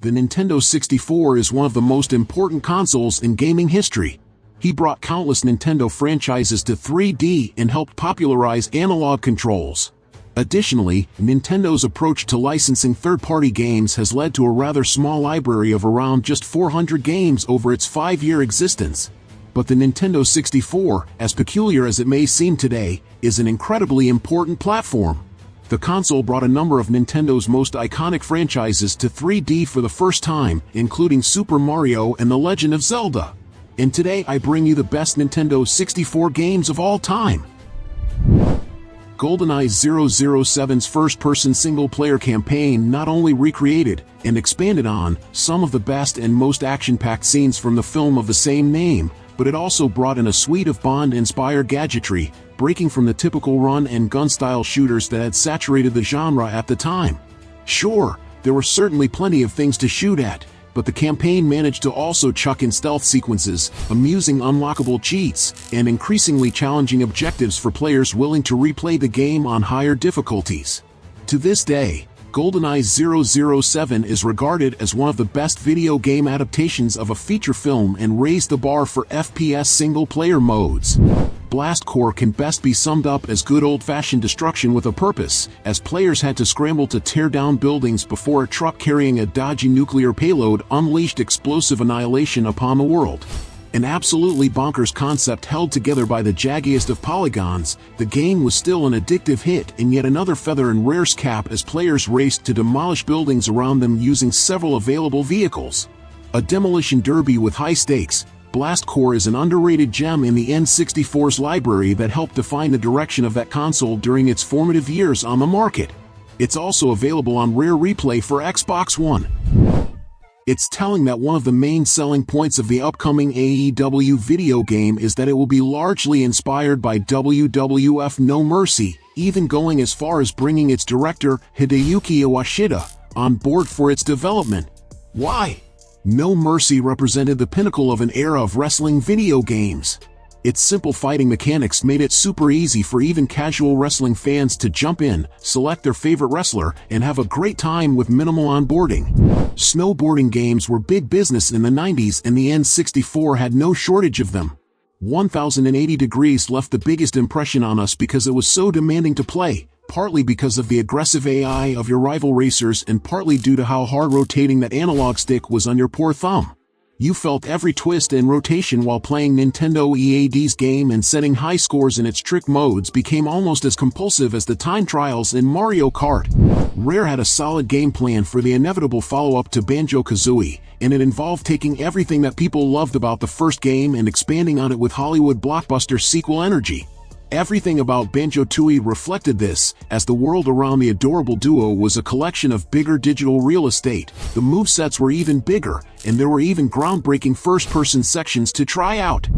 The Nintendo 64 is one of the most important consoles in gaming history. He brought countless Nintendo franchises to 3D and helped popularize analog controls. Additionally, Nintendo's approach to licensing third-party games has led to a rather small library of around just 400 games over its 5-year existence. But the Nintendo 64, as peculiar as it may seem today, is an incredibly important platform. The console brought a number of Nintendo's most iconic franchises to 3D for the first time, including Super Mario and The Legend of Zelda. And today I bring you the best Nintendo 64 games of all time. GoldenEye 007's first-person single-player campaign not only recreated and expanded on some of the best and most action-packed scenes from the film of the same name, but it also brought in a suite of Bond-inspired gadgetry, breaking from the typical run-and-gun style shooters that had saturated the genre at the time. Sure, there were certainly plenty of things to shoot at, but the campaign managed to also chuck in stealth sequences, amusing unlockable cheats, and increasingly challenging objectives for players willing to replay the game on higher difficulties. To this day, GoldenEye 007 is regarded as one of the best video game adaptations of a feature film and raised the bar for FPS single-player modes. Blast Corps can best be summed up as good old-fashioned destruction with a purpose, as players had to scramble to tear down buildings before a truck carrying a dodgy nuclear payload unleashed explosive annihilation upon the world. An absolutely bonkers concept held together by the jaggiest of polygons, the game was still an addictive hit and yet another feather in Rare's cap as players raced to demolish buildings around them using several available vehicles. A demolition derby with high stakes, Blast Corps is an underrated gem in the N64's library that helped define the direction of that console during its formative years on the market. It's also available on Rare Replay for Xbox One. It's telling that one of the main selling points of the upcoming AEW video game is that it will be largely inspired by WWF No Mercy, even going as far as bringing its director, Hideyuki Iwashida, on board for its development. Why? No Mercy represented the pinnacle of an era of wrestling video games. Its simple fighting mechanics made it super easy for even casual wrestling fans to jump in, select their favorite wrestler, and have a great time with minimal onboarding. Snowboarding games were big business in the 90s and the N64 had no shortage of them. 1080 Degrees left the biggest impression on us because it was so demanding to play, partly because of the aggressive AI of your rival racers and partly due to how hard rotating that analog stick was on your poor thumb. You felt every twist and rotation while playing Nintendo EAD's game, and setting high scores in its trick modes became almost as compulsive as the time trials in Mario Kart. Rare had a solid game plan for the inevitable follow-up to Banjo-Kazooie, and it involved taking everything that people loved about the first game and expanding on it with Hollywood blockbuster sequel energy. Everything about Banjo-Tooie reflected this, as the world around the adorable duo was a collection of bigger digital real estate, the movesets were even bigger, and there were even groundbreaking first-person sections to try out.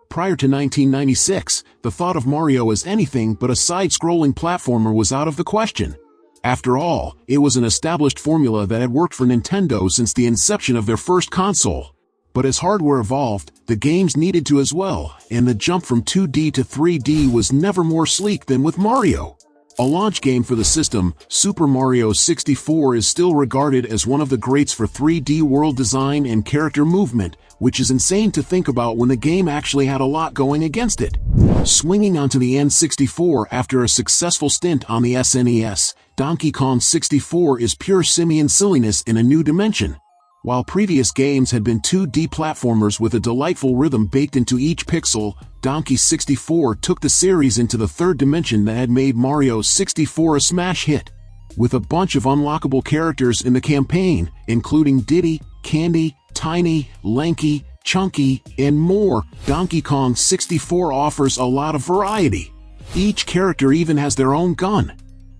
Prior to 1996, the thought of Mario as anything but a side-scrolling platformer was out of the question. After all, it was an established formula that had worked for Nintendo since the inception of their first console. But as hardware evolved, the games needed to as well, and the jump from 2D to 3D was never more sleek than with Mario. A launch game for the system, Super Mario 64 is still regarded as one of the greats for 3D world design and character movement, which is insane to think about when the game actually had a lot going against it. Swinging onto the N64 after a successful stint on the SNES, Donkey Kong 64 is pure simian silliness in a new dimension. While previous games had been 2D platformers with a delightful rhythm baked into each pixel, Donkey 64 took the series into the third dimension that had made Mario 64 a smash hit. With a bunch of unlockable characters in the campaign, including Diddy, Candy, Tiny, Lanky, Chunky, and more, Donkey Kong 64 offers a lot of variety. Each character even has their own gun.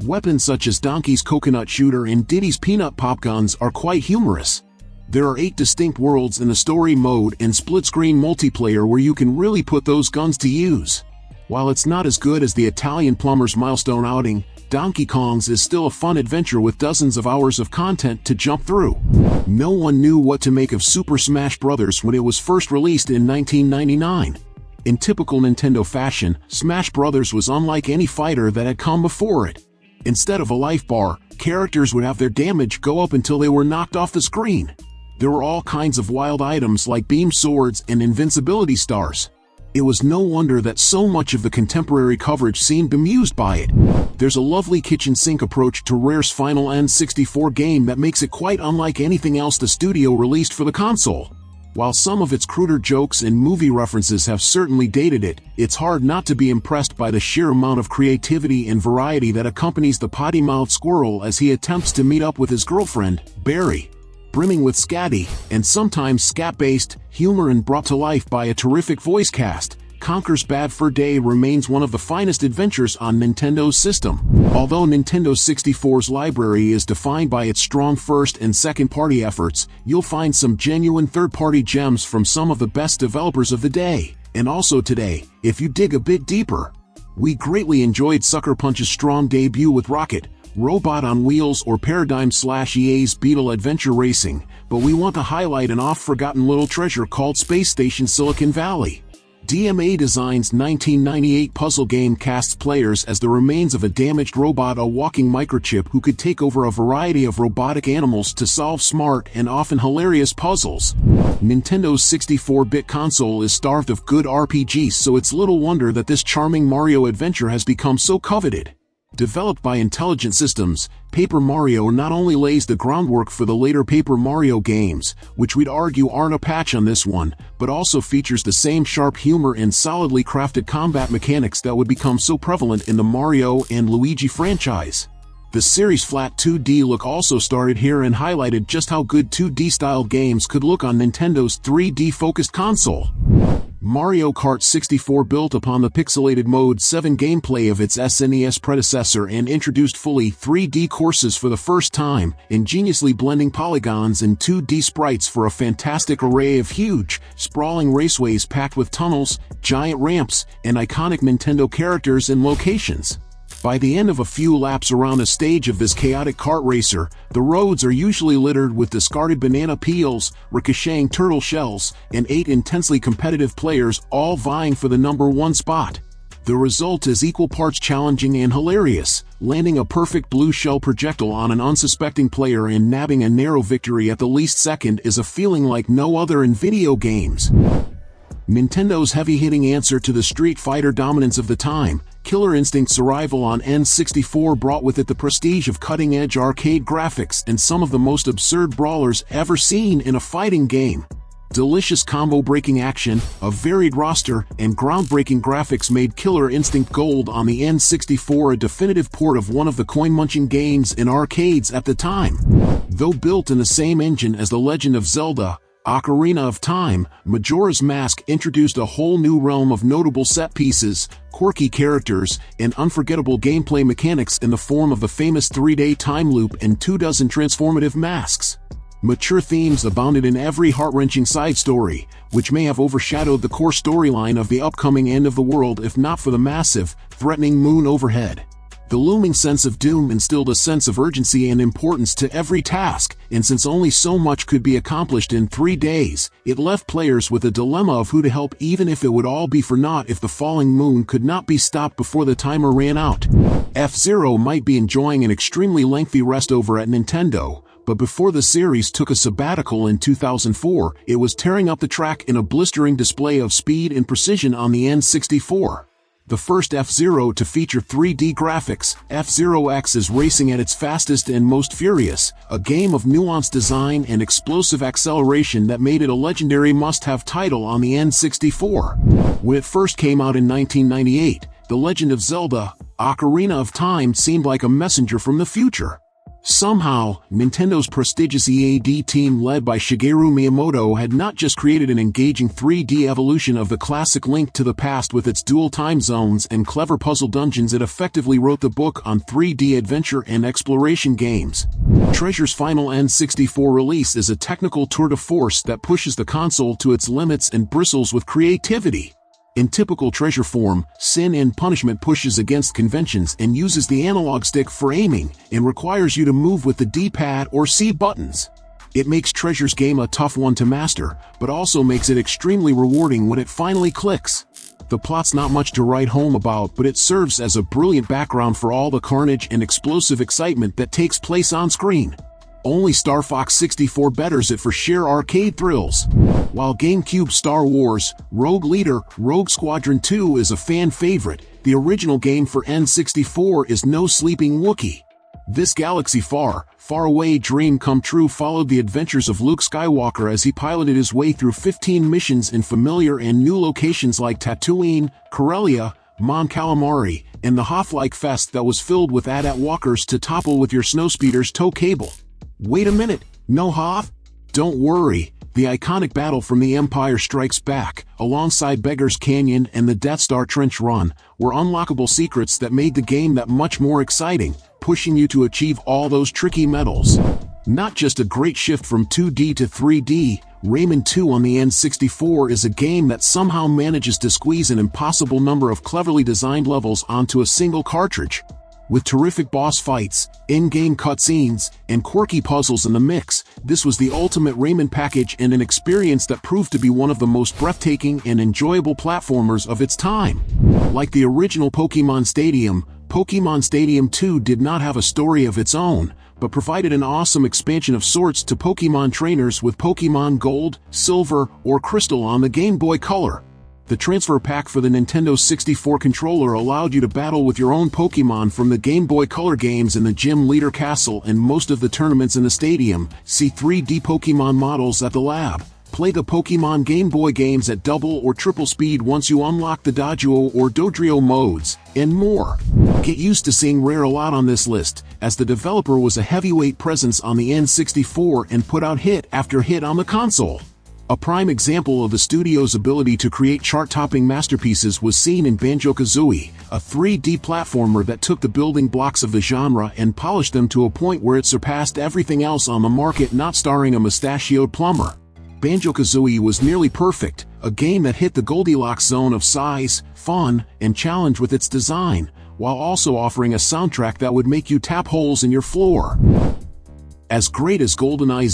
Weapons such as Donkey's coconut shooter and Diddy's peanut pop guns are quite humorous. There are 8 distinct worlds in the story mode and split-screen multiplayer where you can really put those guns to use. While it's not as good as the Italian plumber's milestone outing, Donkey Kong's is still a fun adventure with dozens of hours of content to jump through. No one knew what to make of Super Smash Bros. When it was first released in 1999. In typical Nintendo fashion, Smash Bros. Was unlike any fighter that had come before it. Instead of a life bar, characters would have their damage go up until they were knocked off the screen. There were all kinds of wild items like beam swords and invincibility stars. It was no wonder that so much of the contemporary coverage seemed bemused by it. There's a lovely kitchen sink approach to Rare's final N64 game that makes it quite unlike anything else the studio released for the console. While some of its cruder jokes and movie references have certainly dated it, it's hard not to be impressed by the sheer amount of creativity and variety that accompanies the potty-mouthed squirrel as he attempts to meet up with his girlfriend, Barry. Brimming with scatty, and sometimes scat-based, humor and brought to life by a terrific voice cast, Conker's Bad Fur Day remains one of the finest adventures on Nintendo's system. Although Nintendo 64's library is defined by its strong first and second-party efforts, you'll find some genuine third-party gems from some of the best developers of the day, and also today, if you dig a bit deeper. We greatly enjoyed Sucker Punch's strong debut with Rocket, Robot on Wheels or Paradigm/EA's Beetle Adventure Racing, but we want to highlight an oft-forgotten little treasure called Space Station Silicon Valley. DMA Design's 1998 puzzle game casts players as the remains of a damaged robot, a walking microchip who could take over a variety of robotic animals to solve smart and often hilarious puzzles. Nintendo's 64-bit console is starved of good RPGs, so it's little wonder that this charming Mario adventure has become so coveted. Developed by Intelligent Systems, Paper Mario not only lays the groundwork for the later Paper Mario games, which we'd argue aren't a patch on this one, but also features the same sharp humor and solidly crafted combat mechanics that would become so prevalent in the Mario and Luigi franchise. The series' flat 2D look also started here and highlighted just how good 2D-styled games could look on Nintendo's 3D-focused console. Mario Kart 64 built upon the pixelated Mode 7 gameplay of its SNES predecessor and introduced fully 3D courses for the first time, ingeniously blending polygons and 2D sprites for a fantastic array of huge, sprawling raceways packed with tunnels, giant ramps, and iconic Nintendo characters and locations. By the end of a few laps around a stage of this chaotic kart racer, the roads are usually littered with discarded banana peels, ricocheting turtle shells, and 8 intensely competitive players all vying for the #1 spot. The result is equal parts challenging and hilarious. Landing a perfect blue shell projectile on an unsuspecting player and nabbing a narrow victory at the least second is a feeling like no other in video games. Nintendo's heavy-hitting answer to the Street Fighter dominance of the time, Killer Instinct's arrival on N64 brought with it the prestige of cutting-edge arcade graphics and some of the most absurd brawlers ever seen in a fighting game. Delicious combo-breaking action, a varied roster, and groundbreaking graphics made Killer Instinct Gold on the N64 a definitive port of one of the coin-munching games in arcades at the time. Though built in the same engine as The Legend of Zelda, Ocarina of Time, Majora's Mask introduced a whole new realm of notable set pieces, quirky characters, and unforgettable gameplay mechanics in the form of the famous 3-day time loop and 24 transformative masks. Mature themes abounded in every heart-wrenching side story, which may have overshadowed the core storyline of the upcoming end of the world if not for the massive, threatening moon overhead. The looming sense of doom instilled a sense of urgency and importance to every task, and since only so much could be accomplished in 3 days, it left players with a dilemma of who to help, even if it would all be for naught if the falling moon could not be stopped before the timer ran out. F-Zero might be enjoying an extremely lengthy rest over at Nintendo, but before the series took a sabbatical in 2004, it was tearing up the track in a blistering display of speed and precision on the N64. The first F-Zero to feature 3D graphics, F-Zero X is racing at its fastest and most furious, a game of nuanced design and explosive acceleration that made it a legendary must-have title on the N64. When it first came out in 1998, The Legend of Zelda, Ocarina of Time seemed like a messenger from the future. Somehow, Nintendo's prestigious EAD team led by Shigeru Miyamoto had not just created an engaging 3D evolution of the classic Link to the Past with its dual time zones and clever puzzle dungeons, it effectively wrote the book on 3D adventure and exploration games. Treasure's final N64 release is a technical tour de force that pushes the console to its limits and bristles with creativity. In typical Treasure form, Sin and Punishment pushes against conventions and uses the analog stick for aiming, and requires you to move with the D-pad or C buttons. It makes Treasure's game a tough one to master, but also makes it extremely rewarding when it finally clicks. The plot's not much to write home about, but it serves as a brilliant background for all the carnage and explosive excitement that takes place on screen. Only Star Fox 64 betters it for sheer arcade thrills. While GameCube Star Wars: Rogue Leader Rogue Squadron 2 is a fan favorite, the original game for N64 is no sleeping Wookiee. This galaxy far, far away dream come true followed the adventures of Luke Skywalker as he piloted his way through 15 missions in familiar and new locations like Tatooine, Corellia, Mon Calamari, and the Hoth-like fest that was filled with AT-AT walkers to topple with your snowspeeder's tow cable. Wait a minute, no Hoth? Don't worry, the iconic battle from The Empire Strikes Back, alongside Beggar's Canyon and the Death Star Trench Run, were unlockable secrets that made the game that much more exciting, pushing you to achieve all those tricky medals. Not just a great shift from 2D to 3D, Rayman 2 on the N64 is a game that somehow manages to squeeze an impossible number of cleverly designed levels onto a single cartridge. With terrific boss fights, in-game cutscenes, and quirky puzzles in the mix, this was the ultimate Rayman package and an experience that proved to be one of the most breathtaking and enjoyable platformers of its time. Like the original Pokemon Stadium 2 did not have a story of its own, but provided an awesome expansion of sorts to Pokemon trainers with Pokemon Gold, Silver, or Crystal on the Game Boy Color. The transfer pack for the Nintendo 64 controller allowed you to battle with your own Pokemon from the Game Boy Color games in the Gym Leader Castle and most of the tournaments in the stadium. See 3D Pokemon models at the lab. Play the Pokemon Game Boy games at double or triple speed once you unlock the Doduo or Dodrio modes, and more. Get used to seeing Rare a lot on this list, as the developer was a heavyweight presence on the N64 and put out hit after hit on the console. A prime example of the studio's ability to create chart-topping masterpieces was seen in Banjo-Kazooie, a 3D platformer that took the building blocks of the genre and polished them to a point where it surpassed everything else on the market not starring a mustachioed plumber. Banjo-Kazooie was nearly perfect, a game that hit the Goldilocks zone of size, fun, and challenge with its design, while also offering a soundtrack that would make you tap holes in your floor. As great as GoldenEye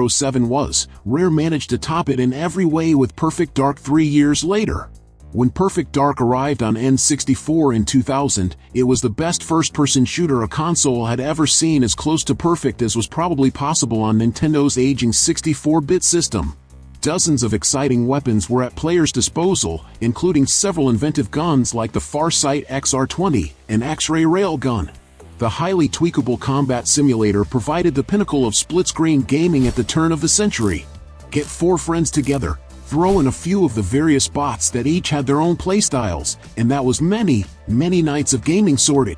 007 was, Rare managed to top it in every way with Perfect Dark 3 years later. When Perfect Dark arrived on N64 in 2000, it was the best first-person shooter a console had ever seen, as close to perfect as was probably possible on Nintendo's aging 64-bit system. Dozens of exciting weapons were at players' disposal, including several inventive guns like the Farsight XR20 and X-ray railgun. The highly tweakable combat simulator provided the pinnacle of split-screen gaming at the turn of the century. Get 4 friends together, throw in a few of the various bots that each had their own playstyles, and that was many, many nights of gaming sorted.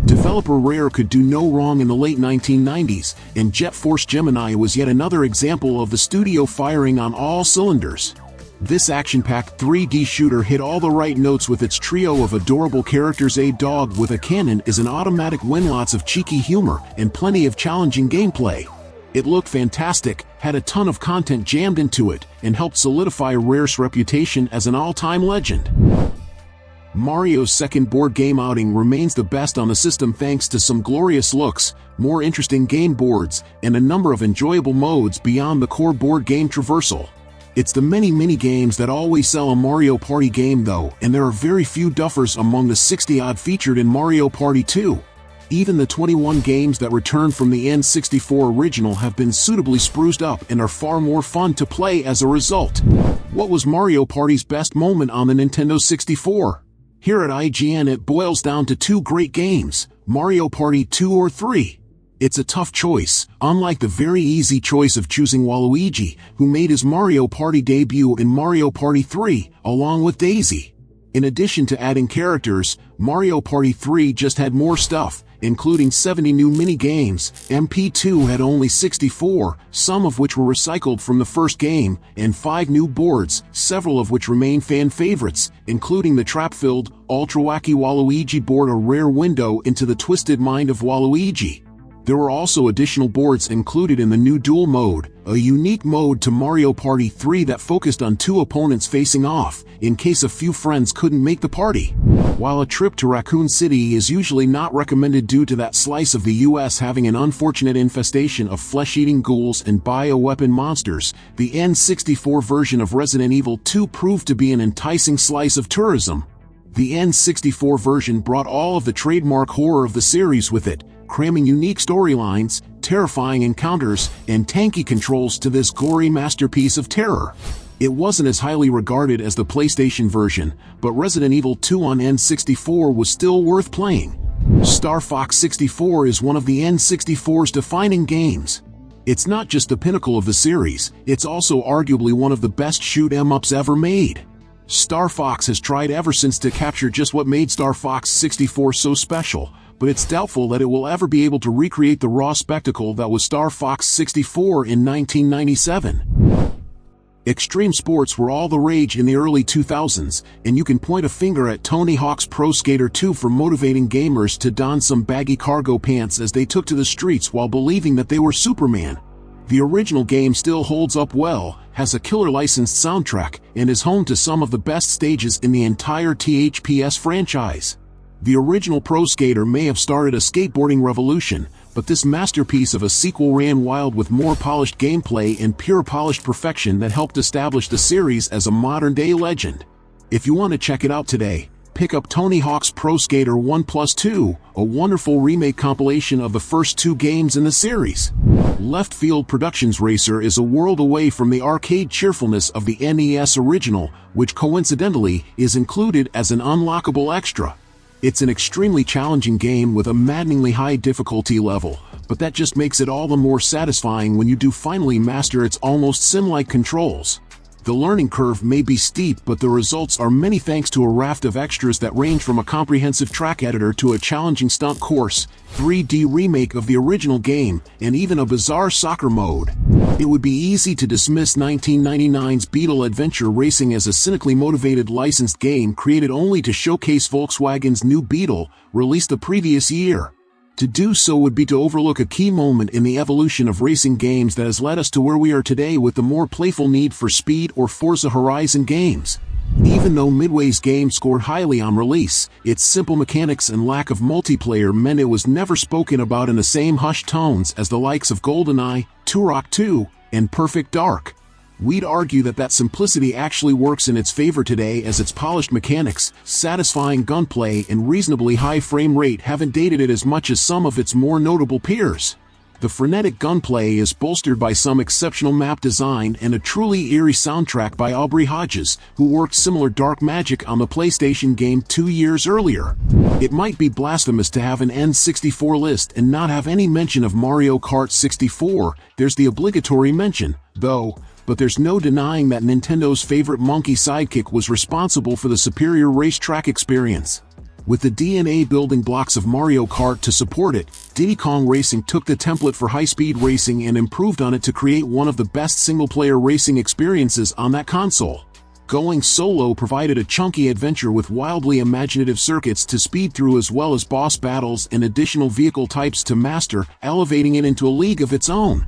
Developer Rare could do no wrong in the late 1990s, and Jet Force Gemini was yet another example of the studio firing on all cylinders. This action-packed 3D shooter hit all the right notes with its trio of adorable characters. A dog with a cannon is an automatic win, lots of cheeky humor, and plenty of challenging gameplay. It looked fantastic, had a ton of content jammed into it, and helped solidify Rare's reputation as an all-time legend. Mario's second board game outing remains the best on the system thanks to some glorious looks, more interesting game boards, and a number of enjoyable modes beyond the core board game traversal. It's the many mini-games that always sell a Mario Party game though, and there are very few duffers among the 60-odd featured in Mario Party 2. Even the 21 games that returned from the N64 original have been suitably spruced up and are far more fun to play as a result. What was Mario Party's best moment on the Nintendo 64? Here at IGN it boils down to 2 great games, Mario Party 2 or 3. It's a tough choice, unlike the very easy choice of choosing Waluigi, who made his Mario Party debut in Mario Party 3, along with Daisy. In addition to adding characters, Mario Party 3 just had more stuff, including 70 new mini-games. MP2 had only 64, some of which were recycled from the first game, and 5 new boards, several of which remain fan favorites, including the trap-filled, ultra-wacky Waluigi board, a rare window into the twisted mind of Waluigi. There were also additional boards included in the new Duel mode, a unique mode to Mario Party 3 that focused on 2 opponents facing off, in case a few friends couldn't make the party. While a trip to Raccoon City is usually not recommended due to that slice of the US having an unfortunate infestation of flesh-eating ghouls and bioweapon monsters, the N64 version of Resident Evil 2 proved to be an enticing slice of tourism. The N64 version brought all of the trademark horror of the series with it, cramming unique storylines, terrifying encounters, and tanky controls to this gory masterpiece of terror. It wasn't as highly regarded as the PlayStation version, but Resident Evil 2 on N64 was still worth playing. Star Fox 64 is one of the N64's defining games. It's not just the pinnacle of the series, it's also arguably one of the best shoot-'em-ups ever made. Star Fox has tried ever since to capture just what made Star Fox 64 so special, but it's doubtful that it will ever be able to recreate the raw spectacle that was Star Fox 64 in 1997. Extreme sports were all the rage in the early 2000s, and you can point a finger at Tony Hawk's Pro Skater 2 for motivating gamers to don some baggy cargo pants as they took to the streets while believing that they were Superman. The original game still holds up well, has a killer licensed soundtrack, and is home to some of the best stages in the entire THPS franchise. The original Pro Skater may have started a skateboarding revolution, but this masterpiece of a sequel ran wild with more polished gameplay and pure polished perfection that helped establish the series as a modern-day legend. If you want to check it out today, pick up Tony Hawk's Pro Skater 1+2, a wonderful remake compilation of the first 2 games in the series. Left Field Productions Racer is a world away from the arcade cheerfulness of the NES original, which coincidentally is included as an unlockable extra. It's an extremely challenging game with a maddeningly high difficulty level, but that just makes it all the more satisfying when you do finally master its almost sim-like controls. The learning curve may be steep, but the results are many thanks to a raft of extras that range from a comprehensive track editor to a challenging stunt course, 3D remake of the original game, and even a bizarre soccer mode. It would be easy to dismiss 1999's Beetle Adventure Racing as a cynically motivated licensed game created only to showcase Volkswagen's new Beetle, released the previous year. To do so would be to overlook a key moment in the evolution of racing games that has led us to where we are today with the more playful Need for Speed or Forza Horizon games. Even though Midway's game scored highly on release, its simple mechanics and lack of multiplayer meant it was never spoken about in the same hushed tones as the likes of GoldenEye, Turok 2, and Perfect Dark. We'd argue that simplicity actually works in its favor today, as its polished mechanics, satisfying gunplay, and reasonably high frame rate haven't dated it as much as some of its more notable peers. The frenetic gunplay is bolstered by some exceptional map design and a truly eerie soundtrack by Aubrey Hodges, who worked similar dark magic on the PlayStation game 2 years earlier. It might be blasphemous to have an N64 list and not have any mention of Mario Kart 64. There's the obligatory mention, though, but there's no denying that Nintendo's favorite monkey sidekick was responsible for the superior racetrack experience. With the DNA building blocks of Mario Kart to support it, Diddy Kong Racing took the template for high-speed racing and improved on it to create one of the best single-player racing experiences on that console. Going solo provided a chunky adventure with wildly imaginative circuits to speed through, as well as boss battles and additional vehicle types to master, elevating it into a league of its own.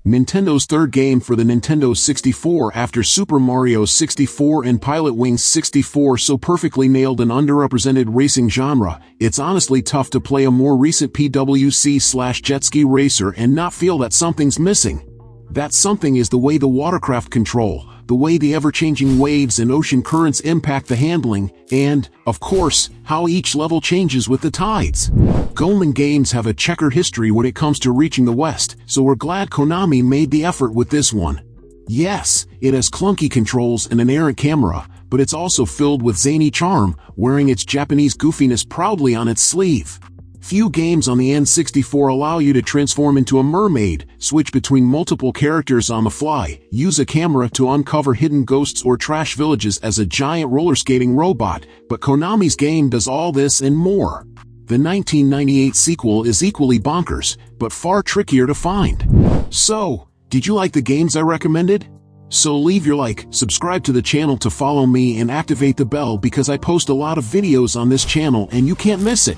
Nintendo's third game for the Nintendo 64 after Super Mario 64 and Pilot Wings 64 so perfectly nailed an underrepresented racing genre, it's honestly tough to play a more recent PWC/jetski racer and not feel that something's missing. That something is the way the watercraft control, the way the ever-changing waves and ocean currents impact the handling, and, of course, how each level changes with the tides. Goldman games have a checkered history when it comes to reaching the West, so we're glad Konami made the effort with this one. Yes, it has clunky controls and an errant camera, but it's also filled with zany charm, wearing its Japanese goofiness proudly on its sleeve. Few games on the N64 allow you to transform into a mermaid, switch between multiple characters on the fly, use a camera to uncover hidden ghosts, or trash villages as a giant roller-skating robot, but Konami's game does all this and more. The 1998 sequel is equally bonkers, but far trickier to find. So, did you like the games I recommended? So leave your like, subscribe to the channel to follow me, and activate the bell because I post a lot of videos on this channel and you can't miss it.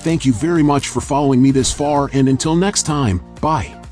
Thank you very much for following me this far, and until next time, bye.